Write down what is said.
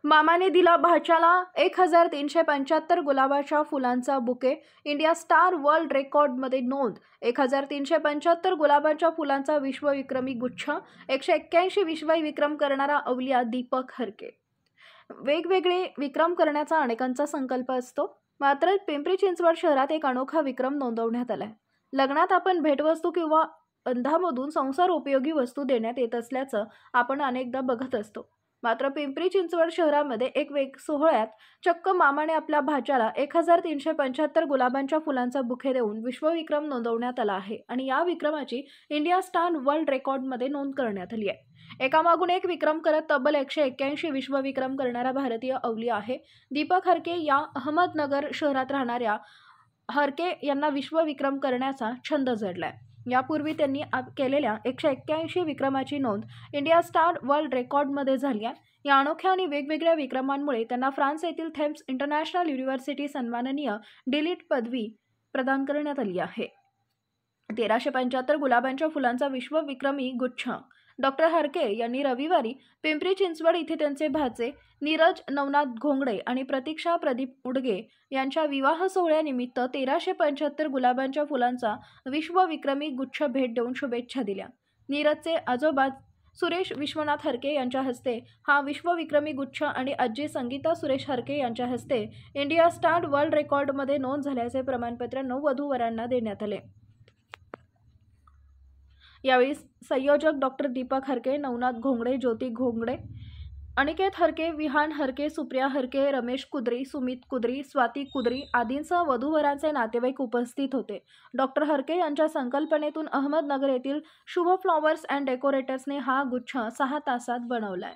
मामाने दिला भाच्याला 1375 गुलाबाच्या फुलांचा बुके. इंडिया स्टार वर्ल्ड रेकॉर्डमध्ये नोंद. 1375 गुलाबाच्या फुलांचा विश्वविक्रमी गुच्छ. 181 विश्वविक्रम करणारा अवलिया दीपक हरके. वेगवेगळे विक्रम करण्याचा अनेकांचा संकल्प असतो, मात्र पिंपरी चिंचवड शहरात एक अनोखा विक्रम नोंदवण्यात आलाय. लग्नात आपण भेटवस्तू किंवा बंधामधून संसार उपयोगी वस्तू देण्यात येत असल्याचं आपण अनेकदा बघत असतो. मात्र पिंपरी चिंचवड शहरामध्ये एक सोहळ्यात चक्क मामाने आपल्या भाच्याला 1375 गुलाबांच्या फुलांचा बुके देऊन विश्वविक्रम नोंदवण्यात आला आहे आणि या विक्रमाची इंडिया स्टार वर्ल्ड रेकॉर्डमध्ये नोंद करण्यात आली आहे. एकामागून एक विक्रम करत तब्बल 181 विश्वविक्रम करणारा भारतीय अवलिया आहे. दीपक हरके या अहमदनगर शहरात राहणाऱ्या हरके यांना विश्वविक्रम करण्याचा छंद जडलाय. यापूर्वी त्यांनी केलेल्या 181 विक्रमाची नोंद इंडिया स्टार वर्ल्ड रेकॉर्डमध्ये झाली आहे. या अनोख्या आणि वेगवेगळ्या विक्रमांमुळे त्यांना फ्रान्स येथील थेम्स इंटरनॅशनल युनिव्हर्सिटी सन्माननीय डिलीट पदवी प्रदान करण्यात आली आहे. 1375 गुलाबांच्या फुलांचा विश्वविक्रमी गुच्छ. डॉक्टर हरके यांनी रविवारी पिंपरी चिंचवड इथे त्यांचे भाचे नीरज नवनाथ घोंगडे आणि प्रतीक्षा प्रदीप उडगे यांच्या विवाह सोहळ्यानिमित्त 1375 गुलाबांच्या फुलांचा विश्वविक्रमी गुच्छ भेट देऊन शुभेच्छा दिल्या. नीरजचे आजोबा सुरेश विश्वनाथ हरके यांच्या हस्ते हा विश्वविक्रमी गुच्छ आणि आजी संगीता सुरेश हरके यांच्या हस्ते इंडिया स्टार वर्ल्ड रेकॉर्डमध्ये नोंद झाल्याचे प्रमाणपत्र नववधूवरांना देण्यात आले. यावेळी संयोजक डॉक्टर दीपक हरके, नवनाथ घोंगडे, ज्योती घोंगडे, अनिकेत हरके, विहान हरके, सुप्रिया हरके, रमेश कुद्री, सुमित कुद्री, स्वाती कुद्री आदींसह वधूवरांचे नातेवाईक उपस्थित होते. डॉक्टर हरके यांच्या संकल्पनेतून अहमदनगर येथील शुभ फ्लॉवर्स अँड डेकोरेटर्सने हा गुच्छ 6 तासात बनवलाय.